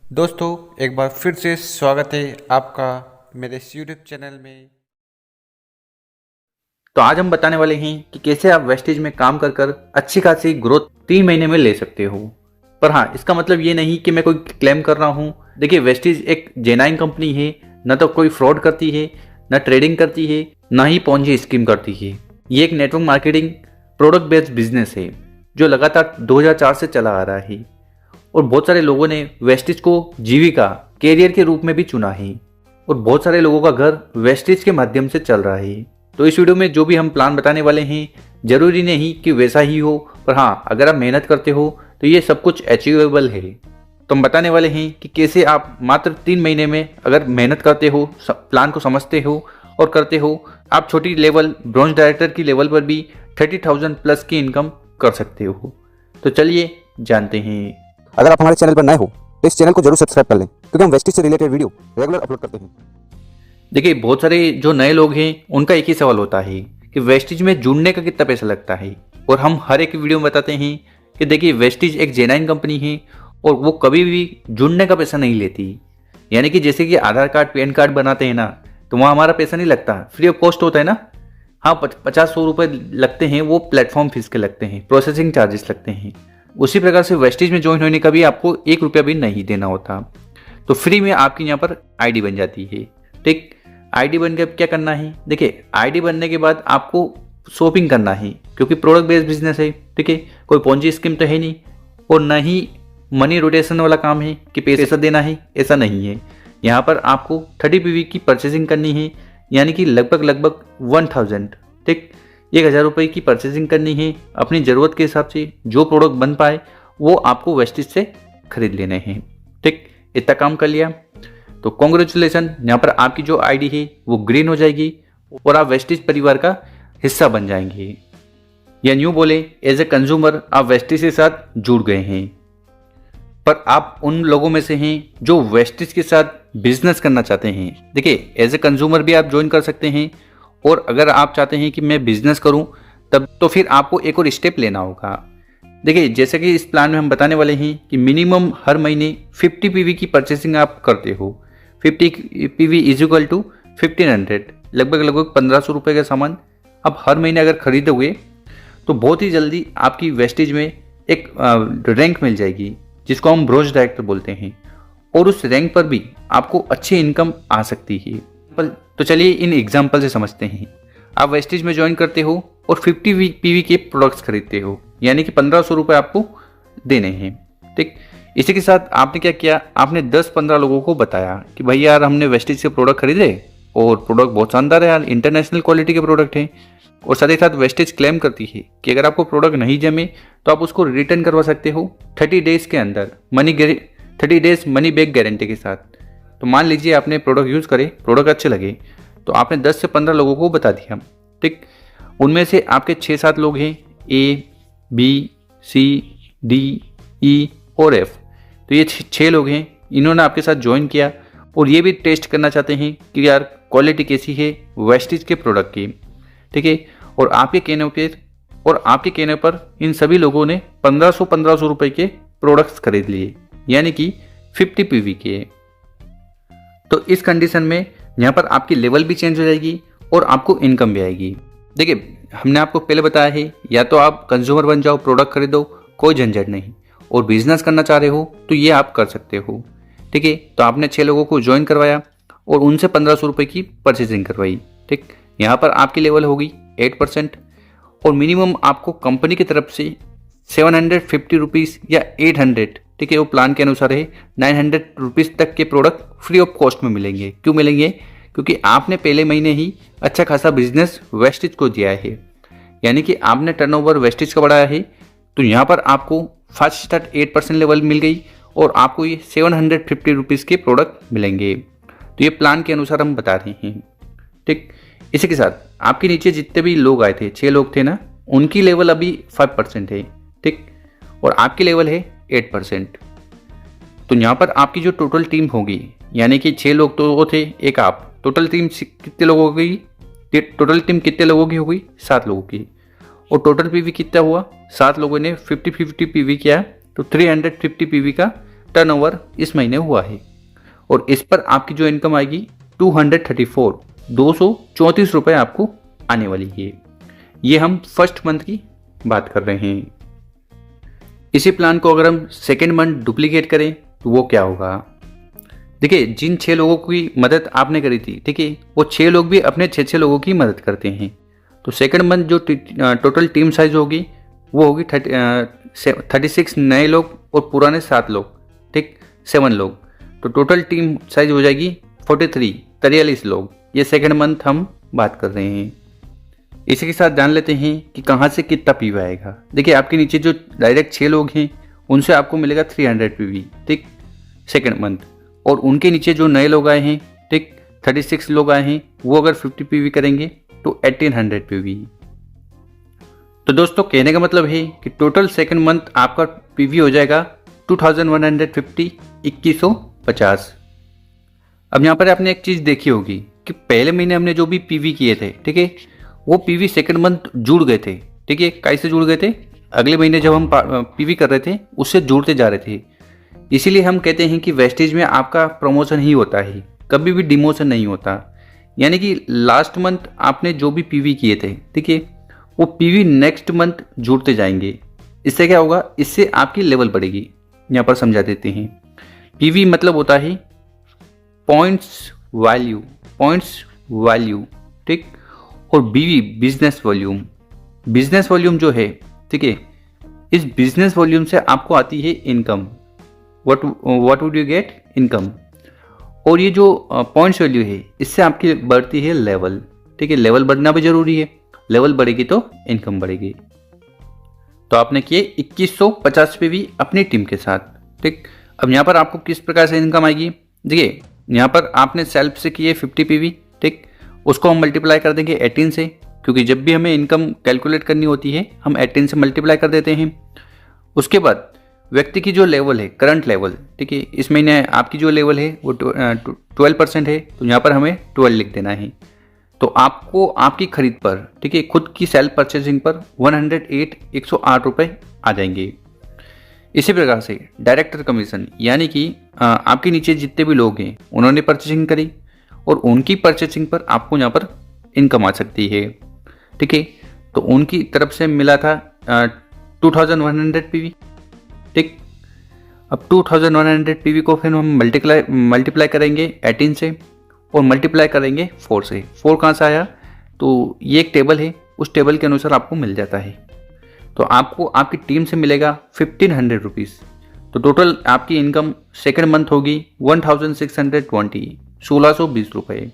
दोस्तों एक बार फिर से स्वागत है आपका मेरे इस यूट्यूब चैनल में। तो आज हम बताने वाले हैं कि कैसे आप वेस्टेज में काम कर कर अच्छी खासी ग्रोथ 3 महीने में ले सकते हो। पर हाँ, इसका मतलब ये नहीं कि मैं कोई क्लेम कर रहा हूँ। देखिए, वेस्टेज एक जेन्युइन कंपनी है, न तो कोई फ्रॉड करती है, न ट्रेडिंग करती है, न ही पॉन्जी स्कीम करती है। ये एक network marketing product based business है जो लगातार 2004 से चला आ रहा है और बहुत सारे लोगों ने वेस्टेज को जीविका कैरियर के रूप में भी चुना है और बहुत सारे लोगों का घर वेस्टेज के माध्यम से चल रहा है। तो इस वीडियो में जो भी हम प्लान बताने वाले हैं, जरूरी नहीं कि वैसा ही हो, पर हाँ, अगर आप मेहनत करते हो तो ये सब कुछ अचीवेबल है। तो हम बताने वाले हैं कि कैसे आप मात्र 3 महीने में अगर मेहनत करते हो, प्लान को समझते हो और करते हो, आप छोटी लेवल ब्रॉन्ज डायरेक्टर की लेवल पर भी 30,000 प्लस की इनकम कर सकते हो। तो चलिए जानते हैं। अगर आप हमारे चैनल पर नए हो तो इस चैनल को जरूर सब्सक्राइब कर लें, क्योंकि हम वेस्टेज से रिलेटेड वीडियो रेगुलर अपलोड करते हैं। देखिए, बहुत सारे जो नए लोग हैं उनका एक ही सवाल होता है कि वेस्टेज में जुड़ने का कितना पैसा लगता है, और हम हर एक वीडियो में बताते हैं कि देखिए, वेस्टेज एक जेन्युइन कंपनी है और वो कभी भी जुड़ने का पैसा नहीं लेती। यानी कि जैसे कि आधार कार्ड पैन कार्ड बनाते हैं ना, तो वहाँ हमारा पैसा नहीं लगता, फ्री ऑफ कॉस्ट होता है ना। हाँ, 50-100 रुपये लगते हैं, वो प्लेटफॉर्म फीस के लगते हैं, प्रोसेसिंग चार्जेस लगते हैं। उसी प्रकार से वेस्टेज में ज्वाइन होने का भी आपको 1 रुपया भी नहीं देना होता। तो फ्री में आपकी यहाँ पर आईडी बन जाती है। ठीक, आईडी बन के क्या करना है? देखिए, आईडी बनने के बाद आपको शॉपिंग करना है, क्योंकि प्रोडक्ट बेस्ड बिजनेस है। ठीक है, कोई पॉन्जी स्कीम तो है नहीं और न ही मनी रोटेशन वाला काम है कि पैसा देना है, ऐसा नहीं है। यहाँ पर आपको 30 पीवी की परचेसिंग करनी है, यानी कि लगभग 1000, ठीक, 1000 रुपये की परचेसिंग करनी है। अपनी ज़रूरत के हिसाब से जो प्रोडक्ट बन पाए वो आपको वेस्टेज से खरीद लेने हैं। ठीक, इतना काम कर लिया तो कॉन्ग्रेचुलेसन, यहाँ पर आपकी जो आईडी है वो ग्रीन हो जाएगी और आप वेस्टेज परिवार का हिस्सा बन जाएंगे। या न्यू बोले, एज ए कंज्यूमर आप वेस्टेज के साथ जुड़ गए हैं। पर आप उन लोगों में से हैं जो वेस्टेज के साथ बिजनेस करना चाहते हैं। देखिए, एज ए कंज्यूमर भी आप ज्वाइन कर सकते हैं, और अगर आप चाहते हैं कि मैं बिजनेस करूं तब तो फिर आपको एक और स्टेप लेना होगा। देखिए, जैसे कि इस प्लान में हम बताने वाले हैं कि मिनिमम हर महीने 50 पीवी की परचेसिंग आप करते हो। 50 पीवी इज इक्वल टू 1500, लगभग 1500 रुपये का सामान आप हर महीने अगर खरीदोगे तो बहुत ही जल्दी आपकी वेस्टेज में एक रैंक मिल जाएगी, जिसको हम ब्रोंज डायरेक्टर बोलते हैं, और उस रैंक पर भी आपको अच्छी इनकम आ सकती है। तो चलिए इन एग्जाम्पल से समझते हैं। आप वेस्टेज में ज्वाइन करते हो और 50 पीवी के प्रोडक्ट्स खरीदते हो, यानी कि 1500 रुपये आपको देने हैं। ठीक, इसी के साथ आपने क्या किया, आपने 10-15 लोगों को बताया कि भाई यार, हमने वेस्टेज से प्रोडक्ट खरीदे और प्रोडक्ट बहुत शानदार है यार, इंटरनेशनल क्वालिटी के प्रोडक्ट हैं। और साथ ही साथ वेस्टेज क्लेम करती है कि अगर आपको प्रोडक्ट नहीं जमे तो आप उसको रिटर्न करवा सकते हो 30 डेज के अंदर, 30 डेज मनी बैक गारंटी के साथ। तो मान लीजिए आपने प्रोडक्ट यूज़ करे, प्रोडक्ट अच्छे लगे, तो आपने 10 से 15 लोगों को बता दिया। ठीक, उनमें से आपके 6-7 लोग हैं, ए, बी, सी, डी, ई और एफ। तो ये 6 लोग हैं, इन्होंने आपके साथ ज्वाइन किया और ये भी टेस्ट करना चाहते हैं कि यार क्वालिटी कैसी है वेस्टेज के प्रोडक्ट की। ठीक है, और आपके कहने पर इन सभी लोगों ने 1500 रुपये के प्रोडक्ट्स खरीद लिए, यानी कि 50 पीवी के। तो इस कंडीशन में यहाँ पर आपकी लेवल भी चेंज हो जाएगी और आपको इनकम भी आएगी। देखिए, हमने आपको पहले बताया है, या तो आप कंज्यूमर बन जाओ, प्रोडक्ट खरीदो, कोई झंझट नहीं, और बिजनेस करना चाह रहे हो तो ये आप कर सकते हो। ठीक है, तो आपने 6 लोगों को ज्वाइन करवाया और उनसे 1500 रुपये की परचेजिंग करवाई। ठीक, यहाँ पर आपकी लेवल होगी 8%, और मिनिमम आपको कंपनी की तरफ से 750 रुपीज़ या 800, ठीक है, वो प्लान के अनुसार है, 900 रुपीज़ तक के प्रोडक्ट फ्री ऑफ कॉस्ट में मिलेंगे। क्यों मिलेंगे? क्योंकि आपने पहले महीने ही अच्छा खासा बिजनेस वेस्टेज को दिया है, यानी कि आपने टर्नओवर वेस्टेज का बढ़ाया है। तो यहाँ पर आपको फास्ट स्टार्ट 8% लेवल मिल गई और आपको ये 750 रुपीज़ के प्रोडक्ट मिलेंगे। तो ये प्लान के अनुसार हम बता रहे हैं। ठीक, इसी के साथ आपके नीचे जितने भी लोग आए थे, 6 लोग थे ना, उनकी लेवल अभी 5% है। ठीक, और आपकी लेवल है 8%। तो यहाँ पर आपकी जो टोटल टीम होगी, यानी कि 6 लोग तो वो थे, एक आप, टोटल टीम कितने लोगों की? टोटल टीम कितने लोगों की होगी? 7 लोगों की। और टोटल पीवी कितना हुआ? 7 लोगों ने 50-50 पीवी किया, तो 350 पीवी का टर्नओवर इस महीने हुआ है और इस पर आपकी जो इनकम आएगी 234 रुपये आपको आने वाली है। ये हम फर्स्ट मंथ की बात कर रहे हैं। इसी प्लान को अगर हम सेकेंड मंथ डुप्लीकेट करें तो वो क्या होगा? देखिए, जिन 6 लोगों की मदद आपने करी थी, ठीक है, वो 6 लोग भी अपने 6 लोगों की मदद करते हैं। तो सेकेंड मंथ जो टोटल टीम साइज होगी वो होगी 36 नए लोग और पुराने 7 लोग, ठीक, 7 लोग। तो टोटल टीम साइज हो जाएगी 43 लोग। ये सेकेंड मंथ हम बात कर रहे हैं। इसी के साथ जान लेते हैं कि कहाँ से कितना पीवी आएगा। देखिए, आपके नीचे जो डायरेक्ट 6 लोग हैं उनसे आपको मिलेगा 300 पीवी, ठीक, सेकेंड मंथ। और उनके नीचे जो नए लोग आए हैं, ठीक, 36 लोग आए हैं, वो अगर 50 पीवी करेंगे तो 1800 पीवी। तो दोस्तों, कहने का मतलब है कि टोटल सेकेंड मंथ आपका पीवी हो जाएगा 2150, 2150। अब यहाँ पर आपने एक चीज़ देखी होगी कि पहले महीने हमने जो भी पीवी किए थे, ठीक है, वो पीवी सेकेंड मंथ जुड़ गए थे, ठीक है। कैसे जुड़ गए थे? अगले महीने जब हम पीवी कर रहे थे उससे जुड़ते जा रहे थे। इसीलिए हम कहते हैं कि वेस्टेज में आपका प्रमोशन ही होता है, कभी भी डिमोशन नहीं होता। यानी कि लास्ट मंथ आपने जो भी पीवी किए थे, ठीक है, वो पीवी नेक्स्ट मंथ जुड़ते जाएंगे। इससे क्या होगा? इससे आपकी लेवल बढ़ेगी। यहाँ पर समझा देते हैं। पीवी मतलब होता है पॉइंट्स वैल्यू, ठीक, और बीवी बिजनेस वॉल्यूम। बिजनेस वॉल्यूम जो है, ठीक है, इस बिजनेस वॉल्यूम से आपको आती है income. What would you get? Income. और ये जो पॉइंट्स वैल्यू है, इससे आपकी बढ़ती है लेवल, ठीक है। लेवल बढ़ना भी जरूरी है, लेवल बढ़ेगी तो इनकम बढ़ेगी। तो आपने किए 2150 पीवी अपनी टीम के साथ, ठीक। अब यहाँ पर आपको किस प्रकार से इनकम आएगी? देखिए, यहाँ पर आपने सेल्फ से किए 50 पीवी, ठीक, उसको हम मल्टीप्लाई कर देंगे 18 से, क्योंकि जब भी हमें इनकम कैलकुलेट करनी होती है हम 18 से मल्टीप्लाई कर देते हैं। उसके बाद व्यक्ति की जो लेवल है, करंट लेवल, ठीक है, इस महीने आपकी जो लेवल है वो 12% है, तो यहाँ पर हमें 12 लिख देना है। तो आपको आपकी खरीद पर, ठीक है, खुद की सेल्फ परचेसिंग पर 108 रुपये आ जाएंगे। इसी प्रकार से डायरेक्टर कमीशन, यानी कि आपके नीचे जितने भी लोग हैं उन्होंने परचेसिंग करी और उनकी परचेसिंग पर आपको यहाँ पर इनकम आ सकती है, ठीक है। तो उनकी तरफ से मिला था 2100 पीवी, ठीक। अब 2100 पीवी को फिर हम मल्टीप्लाई करेंगे 18 से और मल्टीप्लाई करेंगे 4 से। 4 कहाँ से आया? तो ये एक टेबल है, उस टेबल के अनुसार आपको मिल जाता है। तो आपको आपकी टीम से मिलेगा 1500 रुपीज़। तो टोटल आपकी इनकम सेकेंड मंथ होगी 1620 रुपये।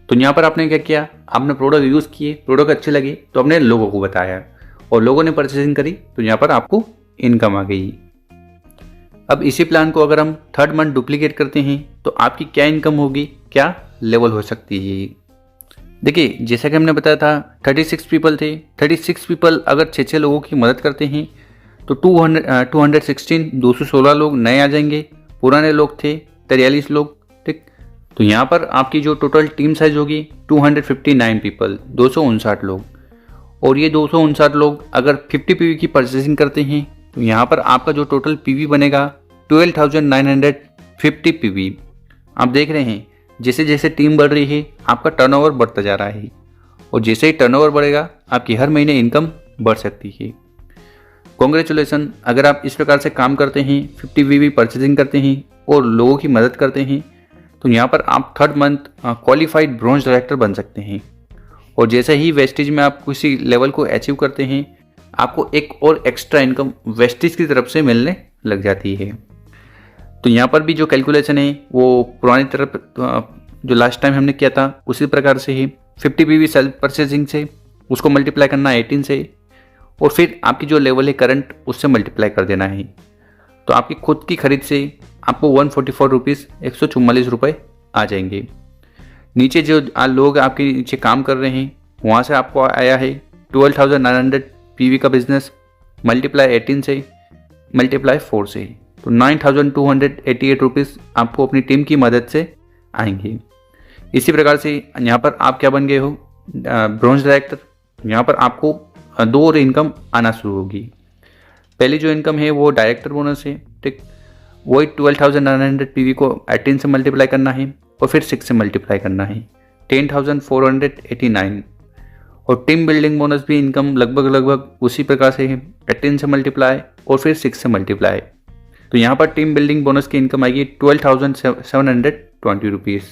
तो यहाँ पर आपने क्या किया? आपने प्रोडक्ट यूज़ किए, प्रोडक्ट अच्छे लगे तो अपने लोगों को बताया और लोगों ने परचेसिंग करी, तो यहाँ पर आपको इनकम आ गई। अब इसी प्लान को अगर हम थर्ड मंथ डुप्लीकेट करते हैं तो आपकी क्या इनकम होगी, क्या लेवल हो सकती है? देखिए, जैसा कि हमने बताया था 36 पीपल थे। 36 पीपल अगर 6 लोगों की मदद करते हैं तो 216 लोग नए आ जाएंगे, पुराने लोग थे 43 लोग, ठीक। तो यहाँ पर आपकी जो टोटल टीम साइज होगी 259 पीपल, 259 लोग। और ये 259 लोग अगर 50 पीवी की परचेसिंग करते हैं तो यहाँ पर आपका जो टोटल पीवी बनेगा 12,950 पीवी। आप देख रहे हैं जैसे जैसे टीम बढ़ रही है आपका टर्नओवर बढ़ता जा रहा है, और जैसे ही टर्नओवर बढ़ेगा आपकी हर महीने इनकम बढ़ सकती है। कॉन्ग्रेचुलेसन, अगर आप इस प्रकार से काम करते हैं, 50 पीवी परचेसिंग करते हैं और लोगों की मदद करते हैं, तो यहाँ पर आप third month qualified bronze director बन सकते हैं। और जैसे ही वेस्टेज में आप किसी लेवल को अचीव करते हैं आपको एक और एक्स्ट्रा इनकम वेस्टेज की तरफ से मिलने लग जाती है। तो यहाँ पर भी जो कैलकुलेशन है वो पुरानी तरफ जो लास्ट टाइम हमने किया था उसी प्रकार से ही 50 पीवी सेल्फ परचेसिंग से उसको मल्टीप्लाई करना 18 से, और फिर आपकी जो लेवल है करंट उससे मल्टीप्लाई कर देना है। तो आपकी खुद की खरीद से आपको 144 रुपीज़ 144 रुपये आ जाएंगे। नीचे जो लोग आपके नीचे काम कर रहे हैं वहाँ से आपको आया है 12,900 पीवी का बिजनेस, मल्टीप्लाई 18 से मल्टीप्लाई 4 से, तो 9,288 रुपीज़ आपको अपनी टीम की मदद से आएंगे। इसी प्रकार से यहाँ पर आप क्या बन गए हो? Bronze director. यहाँ पर आपको 2 और इनकम आना शुरू होगी। पहली जो इनकम है वो डायरेक्टर बोनस है, ठीक। वही 12,900 PV को 18 से मल्टीप्लाई करना है और फिर 6 से मल्टीप्लाई करना है, 10,489। और टीम बिल्डिंग बोनस भी इनकम लगभग उसी प्रकार से है, 18 से मल्टीप्लाई और फिर 6 से मल्टीप्लाई। तो यहाँ पर टीम बिल्डिंग बोनस की इनकम आएगी 12,720 रुपीज़।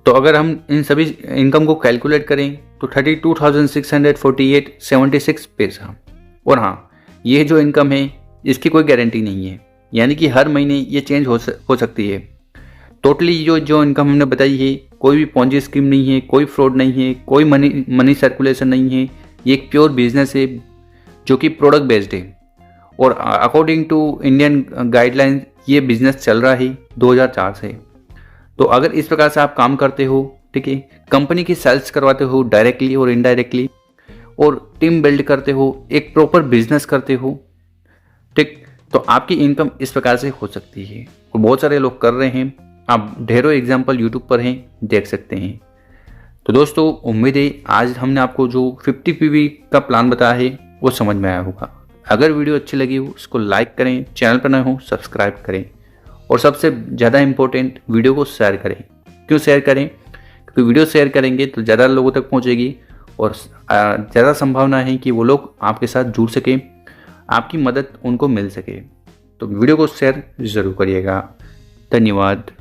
तो अगर हम इन सभी इनकम को कैलकुलेट करें तो 32,648.76 पैसा। और हाँ, ये जो इनकम है इसकी कोई गारंटी नहीं है, यानी कि हर महीने ये चेंज हो सकती है। टोटली जो इनकम हमने बताई है, कोई भी पॉन्जी स्कीम नहीं है, कोई फ्रॉड नहीं है, कोई मनी सर्कुलेशन नहीं है। ये एक प्योर बिजनेस है जो कि प्रोडक्ट बेस्ड है और अकॉर्डिंग टू इंडियन गाइडलाइंस ये बिजनेस चल रहा है 2004 से। तो अगर इस प्रकार से आप काम करते हो, ठीक है, कंपनी की सेल्स करवाते हो डायरेक्टली और इनडायरेक्टली, और टीम बिल्ड करते हो, एक प्रॉपर बिजनेस करते हो, ठीक, तो आपकी इनकम इस प्रकार से हो सकती है और बहुत सारे लोग कर रहे हैं। आप ढेरों एग्जाम्पल यूट्यूब पर हैं, देख सकते हैं। तो दोस्तों, उम्मीद है आज हमने आपको जो 50 PV का प्लान बताया है वो समझ में आया होगा। अगर वीडियो अच्छी लगी हो उसको लाइक करें, चैनल पर नए हो सब्सक्राइब करें और सबसे ज़्यादा इम्पोर्टेंट वीडियो को शेयर करें। क्यों शेयर करें? क्योंकि वीडियो शेयर करेंगे तो ज़्यादा लोगों तक पहुँचेगी और ज़्यादा संभावना है कि वो लोग आपके साथ जुड़ सकें, आपकी मदद उनको मिल सके। तो वीडियो को शेयर ज़रूर करिएगा। धन्यवाद।